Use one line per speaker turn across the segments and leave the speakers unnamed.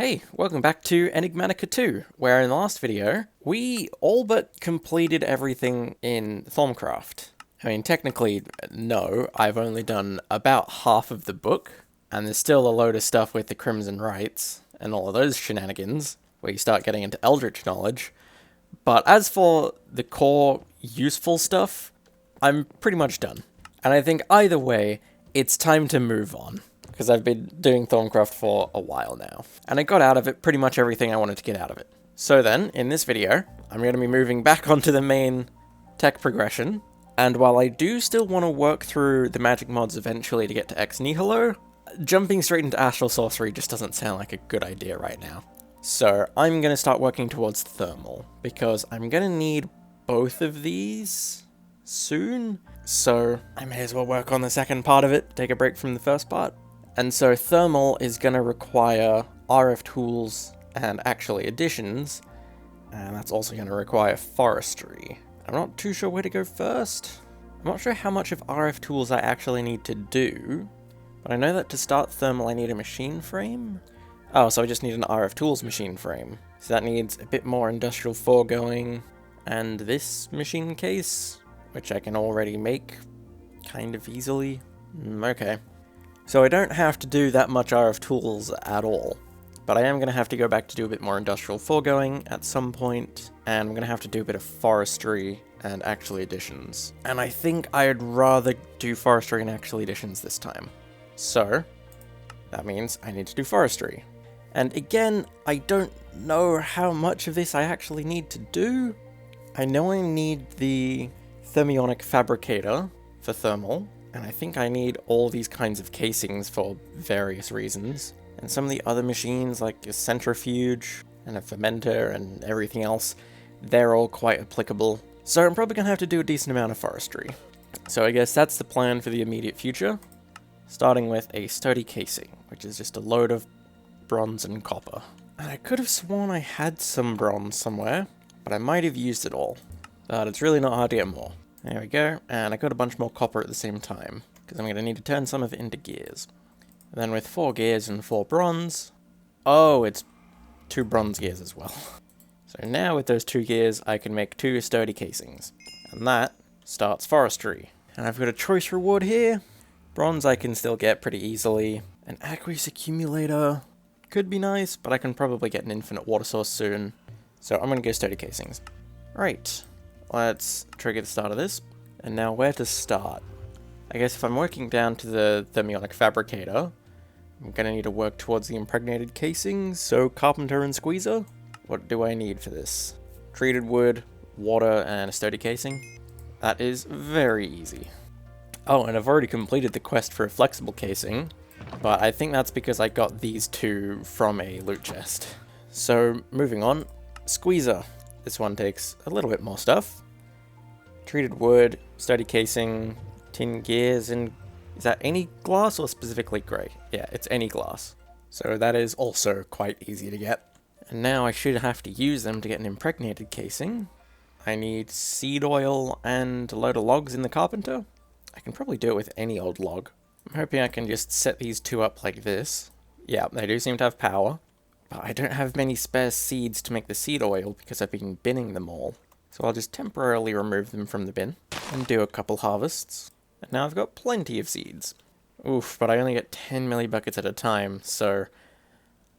Hey, welcome back to Enigmatica 2, where in the last video, we all but completed everything in Thaumcraft. I mean, technically, no, I've only done about half of the book, and there's still a load of stuff with the Crimson Rites, and all of those shenanigans, where you start getting into Eldritch knowledge. But as for the core useful stuff, I'm pretty much done. And I think either way, it's time to move on, because I've been doing Thaumcraft for a while now, and I got out of it pretty much everything I wanted to get out of it. So then, in this video, I'm going to be moving back onto the main tech progression, and while I do still want to work through the magic mods eventually to get to Ex Nihilo, jumping straight into Astral Sorcery just doesn't sound like a good idea right now. So I'm going to start working towards Thermal, because I'm going to need both of these soon, so I may as well work on the second part of it, take a break from the first part. And so Thermal is going to require RF tools and actually additions, and that's also going to require forestry. I'm not too sure where to go first. I'm not sure how much of RF tools I actually need to do, but I know that to start Thermal I need a machine frame. Oh, so I just need an RF tools machine frame. So that needs a bit more industrial foregoing, and this machine case, which I can already make kind of easily. Okay. So I don't have to do that much RF tools at all, but I am going to have to go back to do a bit more industrial foregoing at some point, and I'm going to have to do a bit of forestry and actually additions. And I think I'd rather do forestry and actually additions this time. So that means I need to do forestry. And again, I don't know how much of this I actually need to do. I know I need the thermionic fabricator for thermal, and I think I need all these kinds of casings for various reasons. And some of the other machines, like a centrifuge and a fermenter and everything else, they're all quite applicable. So I'm probably going to have to do a decent amount of forestry. So I guess that's the plan for the immediate future, starting with a sturdy casing, which is just a load of bronze and copper. And I could have sworn I had some bronze somewhere, but I might have used it all. But it's really not hard to get more. There we go, and I got a bunch more copper at the same time, because I'm going to need to turn some of it into gears. And then with 4 gears and 4 bronze... Oh, it's 2 bronze gears as well. So now with those 2 gears, I can make 2 sturdy casings. And that starts forestry. And I've got a choice reward here. Bronze I can still get pretty easily. An aqueous accumulator could be nice, but I can probably get an infinite water source soon. So I'm going to go sturdy casings. Right. Let's trigger the start of this. And now where to start? I guess if I'm working down to the thermionic fabricator, I'm going to need to work towards the impregnated casings, so carpenter and squeezer. What do I need for this? Treated wood, water, and a sturdy casing. That is very easy. Oh, and I've already completed the quest for a flexible casing, but I think that's because I got these 2 from a loot chest. So moving on, squeezer. This one takes a little bit more stuff. Treated wood, sturdy casing, tin gears, and is that any glass or specifically grey? Yeah, it's any glass. So that is also quite easy to get. And now I should have to use them to get an impregnated casing. I need seed oil and a load of logs in the carpenter. I can probably do it with any old log. I'm hoping I can just set these 2 up like this. Yeah, they do seem to have power. But I don't have many spare seeds to make the seed oil because I've been binning them all. So I'll just temporarily remove them from the bin and do a couple harvests. And now I've got plenty of seeds. Oof, but I only get 10 millibuckets at a time, so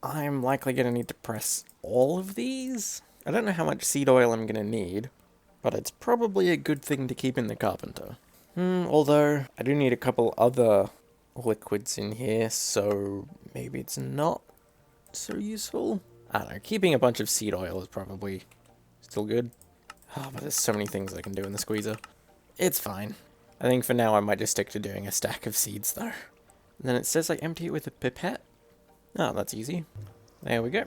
I'm likely going to need to press all of these. I don't know how much seed oil I'm going to need, but it's probably a good thing to keep in the carpenter. Although I do need a couple other liquids in here, so maybe it's not so useful. I don't know, keeping a bunch of seed oil is probably still good. Oh, but there's so many things I can do in the squeezer. It's fine. I think for now I might just stick to doing a stack of seeds though. And then it says I empty it with a pipette. Oh, that's easy. There we go.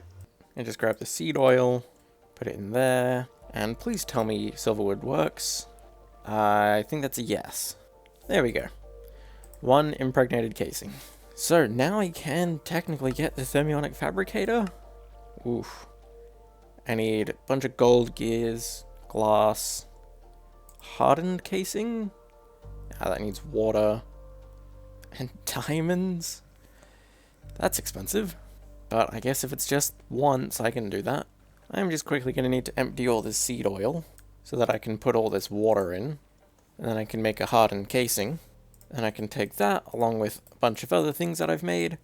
And just grab the seed oil, put it in there, and please tell me silverwood works. I think that's a yes. There we go. 1 impregnated casing. So now I can technically get the thermionic fabricator. Oof. I need a bunch of gold gears, glass, hardened casing. That needs water, and diamonds. That's expensive. But I guess if it's just once, I can do that. I'm just quickly going to need to empty all this seed oil so that I can put all this water in. And then I can make a hardened casing. And I can take that along with a bunch of other things that I've made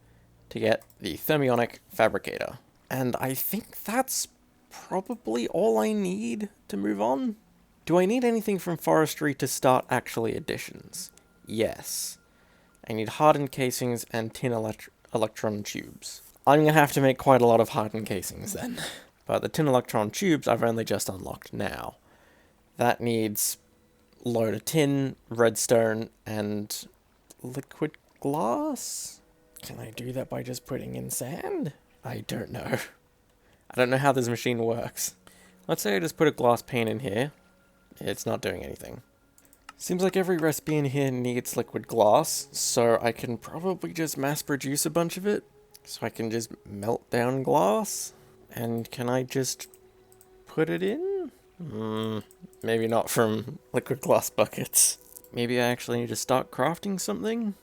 to get the thermionic fabricator. And I think that's probably all I need to move on. Do I need anything from forestry to start actually additions? Yes. I need hardened casings and tin electron tubes. I'm going to have to make quite a lot of hardened casings then. But the tin electron tubes I've only just unlocked now. That needs a load of tin, redstone, and liquid glass? Can I do that by just putting in sand? I don't know. I don't know how this machine works. Let's say I just put a glass pane in here. It's not doing anything. Seems like every recipe in here needs liquid glass, so I can probably just mass produce a bunch of it. So I can just melt down glass. And can I just put it in? Maybe not from liquid glass buckets. Maybe I actually need to start crafting something?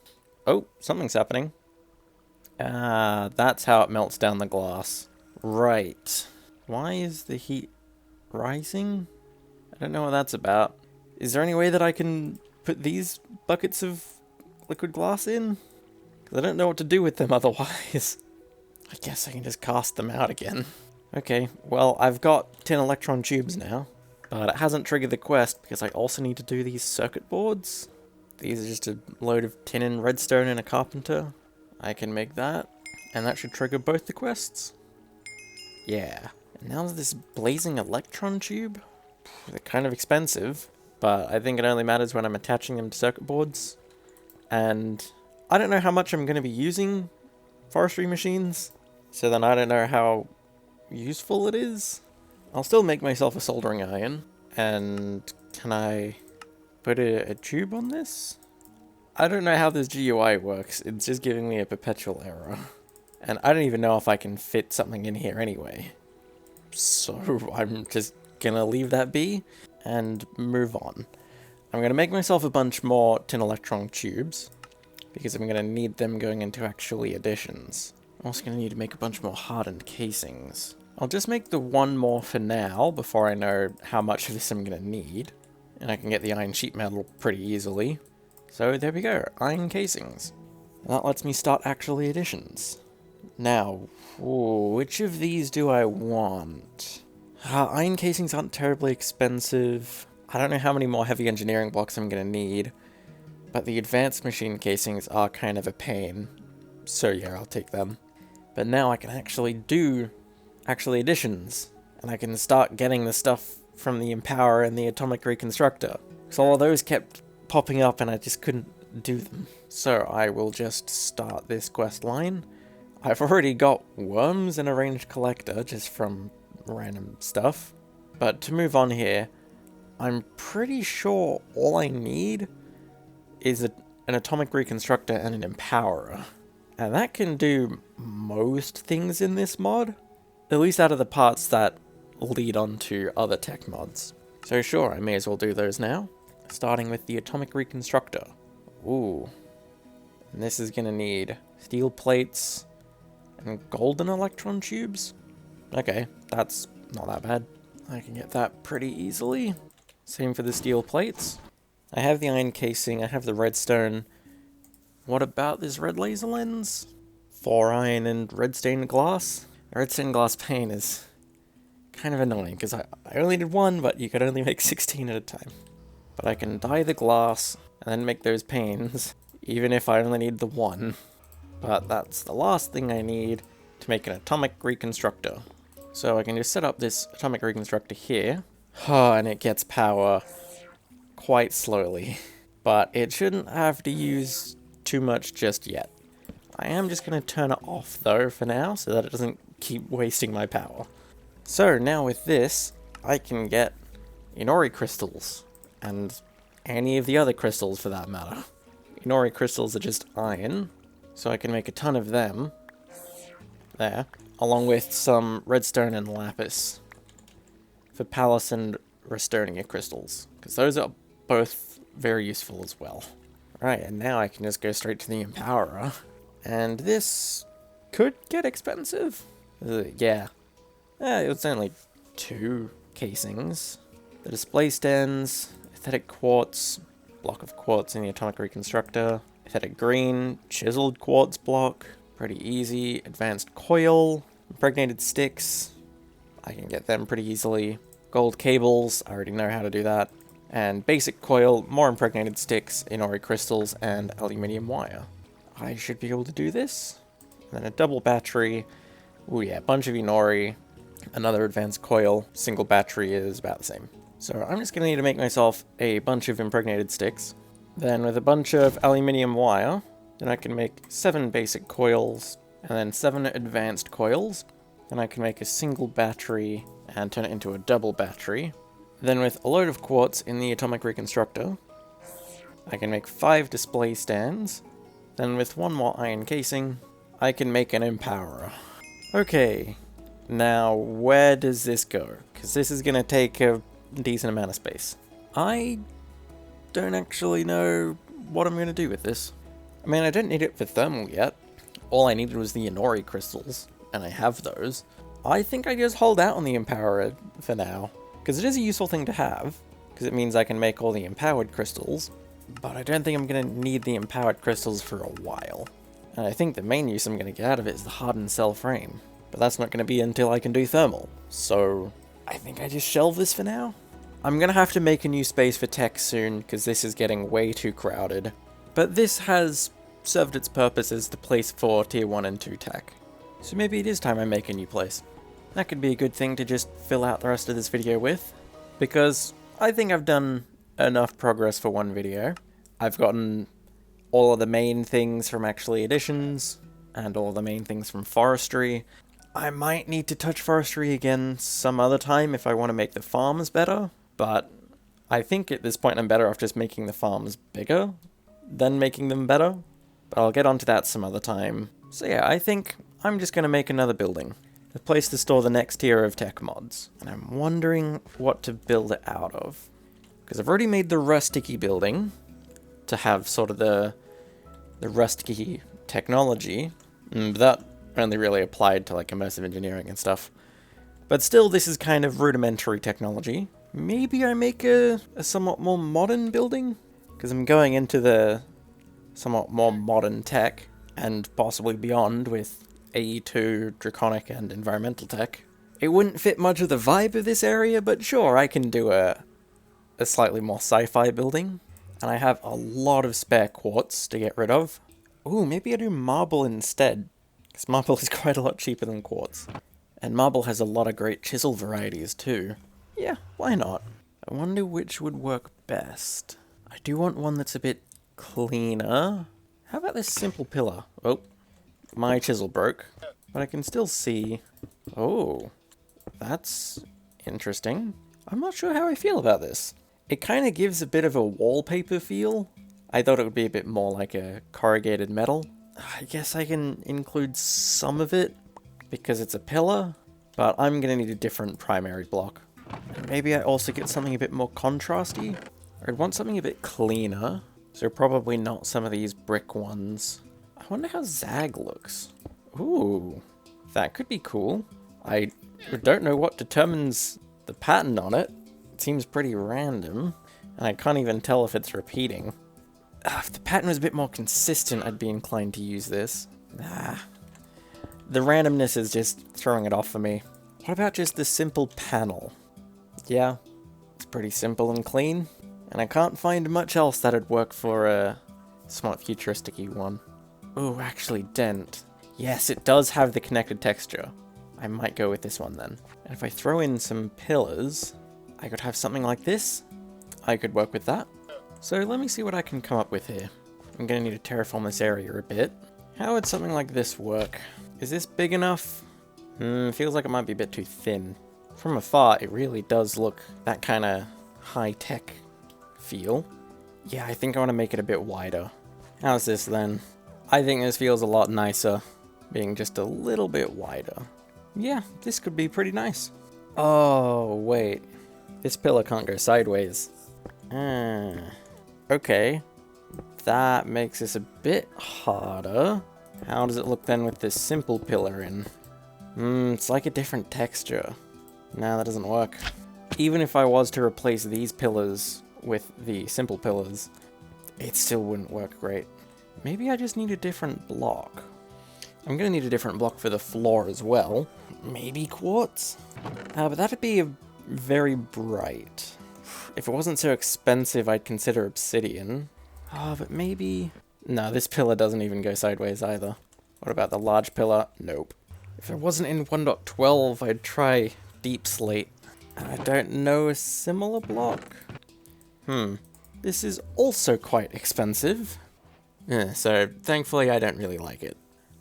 Oh, something's happening. That's how it melts down the glass. Right. Why is the heat rising? I don't know what that's about. Is there any way that I can put these buckets of liquid glass in? Because I don't know what to do with them otherwise. I guess I can just cast them out again. Okay, well, I've got tin electron tubes now. But it hasn't triggered the quest because I also need to do these circuit boards. These are just a load of tin and redstone and a carpenter. I can make that. And that should trigger both the quests. Yeah. And now this blazing electron tube. They're kind of expensive. But I think it only matters when I'm attaching them to circuit boards. And I don't know how much I'm going to be using forestry machines. So then I don't know how useful it is. I'll still make myself a soldering iron. And can I put a tube on this? I don't know how this GUI works. It's just giving me a perpetual error. And I don't even know if I can fit something in here anyway. So I'm just gonna leave that be and move on. I'm gonna make myself a bunch more tin electron tubes because I'm gonna need them going into actually additions. I'm also gonna need to make a bunch more hardened casings. I'll just make the one more for now before I know how much of this I'm gonna need. And I can get the iron sheet metal pretty easily. So there we go, iron casings. That lets me start actually additions. Now, which of these do I want? Iron casings aren't terribly expensive. I don't know how many more heavy engineering blocks I'm gonna need. But the advanced machine casings are kind of a pain. So yeah, I'll take them. But now I can actually do additions. And I can start getting the stuff from the Empower and the Atomic Reconstructor. So all of those kept popping up and I just couldn't do them. So I will just start this quest line. I've already got worms and a ranged collector just from random stuff. But to move on here, I'm pretty sure all I need is an Atomic Reconstructor and an Empowerer. And that can do most things in this mod. At least out of the parts that lead on to other tech mods. So sure, I may as well do those now. Starting with the Atomic Reconstructor. Ooh. And this is gonna need steel plates and golden electron tubes. Okay, that's not that bad. I can get that pretty easily. Same for the steel plates. I have the iron casing, I have the redstone. What about this red laser lens? 4 iron and red stained glass? Red stained glass pane is kind of annoying, because I only did one, but you could only make 16 at a time. But I can dye the glass, and then make those panes, even if I only need the one. But that's the last thing I need to make an Atomic Reconstructor. So I can just set up this Atomic Reconstructor here. And it gets power quite slowly. But it shouldn't have to use too much just yet. I am just going to turn it off though for now, so that it doesn't keep wasting my power. So now with this, I can get Inori crystals, and any of the other crystals for that matter. Inori crystals are just iron, so I can make a ton of them. There. Along with some redstone and lapis. For Pallas and Restonia crystals, because those are both very useful as well. Right, and now I can just go straight to the Empowerer. And this could get expensive. Yeah. It's only 2 casings. The display stands, aesthetic quartz, block of quartz in the atomic reconstructor, aesthetic green, chiseled quartz block, pretty easy, advanced coil, impregnated sticks, I can get them pretty easily, gold cables, I already know how to do that, and basic coil, more impregnated sticks, Inori crystals, and aluminium wire. I should be able to do this. And then a double battery, ooh yeah, bunch of Inori, another advanced coil, single battery is about the same. So I'm just going to need to make myself a bunch of impregnated sticks. Then with a bunch of aluminium wire, then I can make 7 basic coils, and then 7 advanced coils. Then I can make a single battery and turn it into a double battery. Then with a load of quartz in the atomic reconstructor, I can make 5 display stands. Then with 1 more iron casing, I can make an empowerer. Okay, now where does this go? Because this is going to take a decent amount of space. I don't actually know what I'm going to do with this. I mean, I don't need it for thermal yet. All I needed was the Inori crystals, and I have those. I think I just hold out on the empowerer for now, because it is a useful thing to have, because it means I can make all the empowered crystals, but I don't think I'm going to need the empowered crystals for a while. And I think the main use I'm going to get out of it is the hardened cell frame, but that's not going to be until I can do thermal, so I think I just shelve this for now. I'm going to have to make a new space for tech soon, because this is getting way too crowded, but this has served its purpose as the place for tier 1 and 2 tech. So maybe it is time I make a new place. That could be a good thing to just fill out the rest of this video with, because I think I've done enough progress for one video. I've gotten all of the main things from actually additions, and all the main things from forestry. I might need to touch forestry again some other time if I want to make the farms better, but I think at this point I'm better off just making the farms bigger than making them better, but I'll get onto that some other time. So yeah, I think I'm just going to make another building, a place to store the next tier of tech mods, and I'm wondering what to build it out of, because I've already made the rusticy building to have sort of the rusticy technology, and that only really applied to like immersive engineering and stuff. But still, this is kind of rudimentary technology. Maybe I make a somewhat more modern building, because I'm going into the somewhat more modern tech, and possibly beyond with AE2, Draconic, and Environmental Tech. It wouldn't fit much of the vibe of this area, but sure, I can do a slightly more sci-fi building. And I have a lot of spare quartz to get rid of. Ooh, maybe I do marble instead, because marble is quite a lot cheaper than quartz. And marble has a lot of great chisel varieties too. Yeah, why not? I wonder which would work best. I do want one that's a bit cleaner. How about this simple pillar? Oh, my chisel broke, but I can still see. Oh, that's interesting. I'm not sure how I feel about this. It kind of gives a bit of a wallpaper feel. I thought it would be a bit more like a corrugated metal. I guess I can include some of it because it's a pillar, but I'm gonna need a different primary block. And maybe I also get something a bit more contrasty. I'd want something a bit cleaner, so probably not some of these brick ones. I wonder how Zag looks. Ooh, that could be cool. I don't know what determines the pattern on it. It seems pretty random, and I can't even tell if it's repeating. If the pattern was a bit more consistent, I'd be inclined to use this. The randomness is just throwing it off for me. What about just the simple panel? Yeah, it's pretty simple and clean, and I can't find much else that'd work for a somewhat futuristic-y one. Oh, actually, dent. Yes, it does have the connected texture. I might go with this one then. And if I throw in some pillars, I could have something like this. I could work with that. So let me see what I can come up with here. I'm going to need to terraform this area a bit. How would something like this work? Is this big enough? Feels like it might be a bit too thin. From afar, it really does look that kind of high-tech feel. Yeah, I think I want to make it a bit wider. How's this then? I think this feels a lot nicer, being just a little bit wider. Yeah, this could be pretty nice. Oh, wait. This pillar can't go sideways. Okay. That makes this a bit harder. How does it look then with this simple pillar in? It's like a different texture. Nah, that doesn't work. Even if I was to replace these pillars with the simple pillars, it still wouldn't work great. Maybe I just need a different block. I'm gonna need a different block for the floor as well. Maybe quartz? But that'd be very bright. If it wasn't so expensive, I'd consider obsidian. But maybe... No, this pillar doesn't even go sideways either. What about the large pillar? Nope. If it wasn't in 1.12, I'd try deep slate. I don't know a similar block. This is also quite expensive. So thankfully I don't really like it.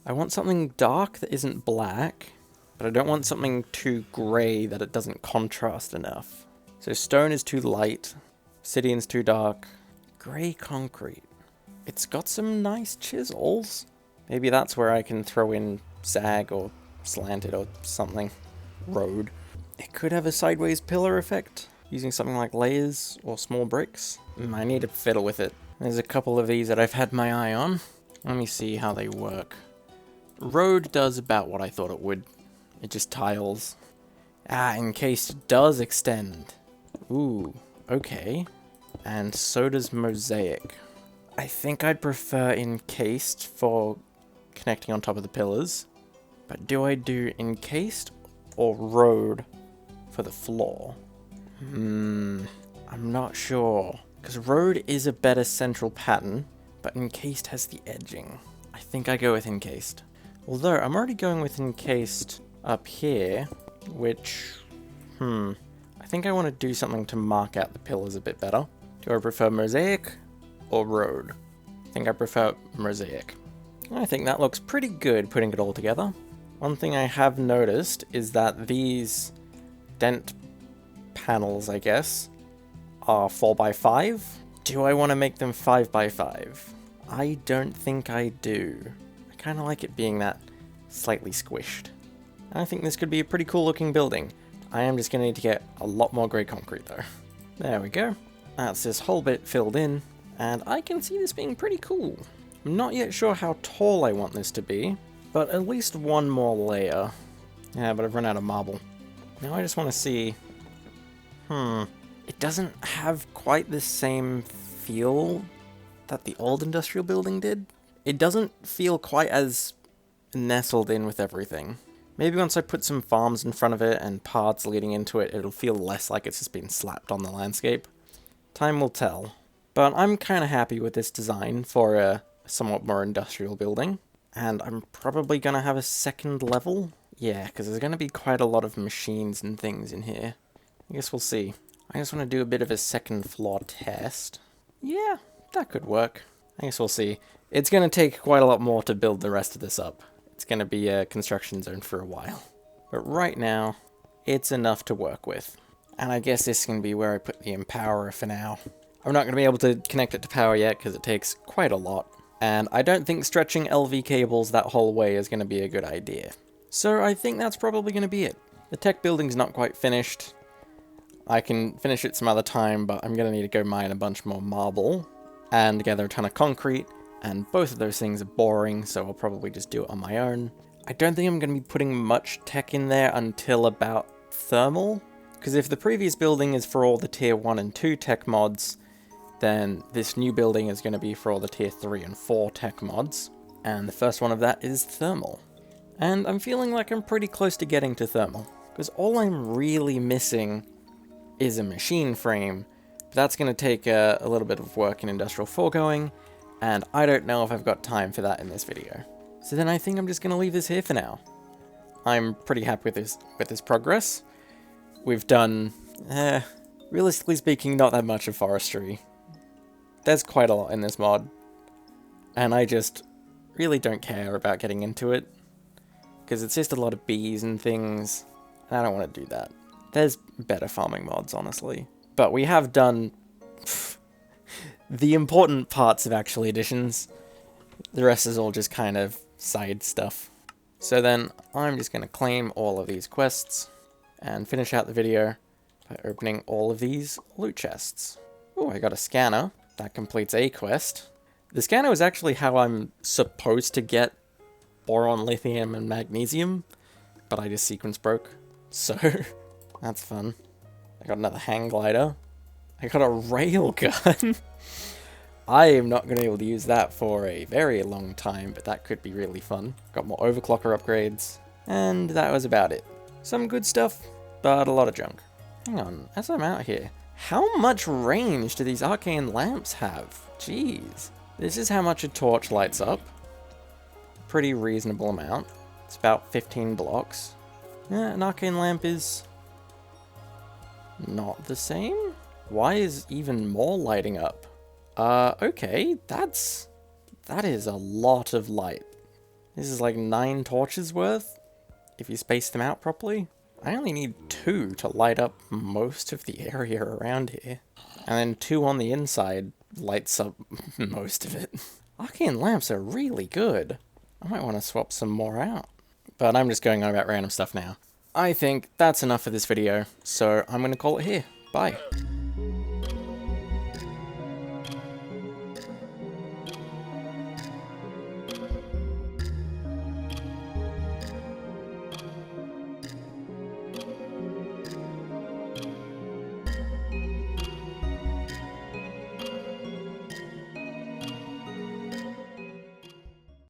I want something dark that isn't black, but I don't want something too grey that it doesn't contrast enough. So stone is too light, obsidian's too dark, grey concrete. It's got some nice chisels. Maybe that's where I can throw in sag or slanted or something. Road. It could have a sideways pillar effect, using something like layers or small bricks. I need to fiddle with it. There's a couple of these that I've had my eye on. Let me see how they work. Road does about what I thought it would. It just tiles. Encased does extend. Ooh, okay. And so does mosaic. I think I'd prefer encased for connecting on top of the pillars. But do I do encased or road for the floor? I'm not sure. Because road is a better central pattern, but encased has the edging. I think I go with encased. Although, I'm already going with encased up here, which... I think I want to do something to mark out the pillars a bit better. Do I prefer mosaic or road? I think I prefer mosaic. I think that looks pretty good putting it all together. One thing I have noticed is that these dent panels, I guess, are 4x5. Do I want to make them 5x5? I don't think I do. I kind of like it being that slightly squished. I think this could be a pretty cool looking building. I am just going to need to get a lot more grey concrete though. There we go. That's this whole bit filled in, and I can see this being pretty cool. I'm not yet sure how tall I want this to be, but at least one more layer. Yeah, but I've run out of marble. Now I just want to see... It doesn't have quite the same feel that the old industrial building did. It doesn't feel quite as nestled in with everything. Maybe once I put some farms in front of it and paths leading into it, it'll feel less like it's just been slapped on the landscape. Time will tell. But I'm kind of happy with this design for a somewhat more industrial building. And I'm probably going to have a second level. Yeah, because there's going to be quite a lot of machines and things in here. I guess we'll see. I just want to do a bit of a second floor test. Yeah, that could work. I guess we'll see. It's going to take quite a lot more to build the rest of this up. It's going to be a construction zone for a while. But right now, it's enough to work with. And I guess this can be where I put the empowerer for now. I'm not going to be able to connect it to power yet because it takes quite a lot. And I don't think stretching LV cables that whole way is going to be a good idea. So I think that's probably going to be it. The tech building's not quite finished. I can finish it some other time, but I'm going to need to go mine a bunch more marble and gather a ton of concrete, and both of those things are boring, so I'll probably just do it on my own. I don't think I'm going to be putting much tech in there until about thermal, because if the previous building is for all the tier 1 and 2 tech mods, then this new building is going to be for all the tier 3 and 4 tech mods, and the first one of that is thermal. And I'm feeling like I'm pretty close to getting to thermal, because all I'm really missing is a machine frame, but that's going to take a little bit of work in Industrial Foregoing, and I don't know if I've got time for that in this video. So then I think I'm just going to leave this here for now. I'm pretty happy with this progress. We've done, realistically speaking, not that much of forestry. There's quite a lot in this mod, and I just really don't care about getting into it, because it's just a lot of bees and things, and I don't want to do that. There's better farming mods, honestly. But we have done the important parts of actual additions. The rest is all just kind of side stuff. So then I'm just going to claim all of these quests and finish out the video by opening all of these loot chests. Oh, I got a scanner. That completes a quest. The scanner is actually how I'm supposed to get boron, lithium, and magnesium, but I just sequence broke, so that's fun. I got another hang glider. I got a rail gun. I am not going to be able to use that for a very long time, but that could be really fun. Got more overclocker upgrades, and that was about it. Some good stuff, but a lot of junk. Hang on, as I'm out here, how much range do these arcane lamps have? Jeez. This is how much a torch lights up. Pretty reasonable amount. It's about 15 blocks. Yeah, an arcane lamp is not the same? Why is even more lighting up? Okay, that is a lot of light. This is like 9 torches worth, if you space them out properly. I only need 2 to light up most of the area around here. And then 2 on the inside lights up most of it. Arcane lamps are really good. I might want to swap some more out. But I'm just going on about random stuff now. I think that's enough for this video, so I'm going to call it here. Bye.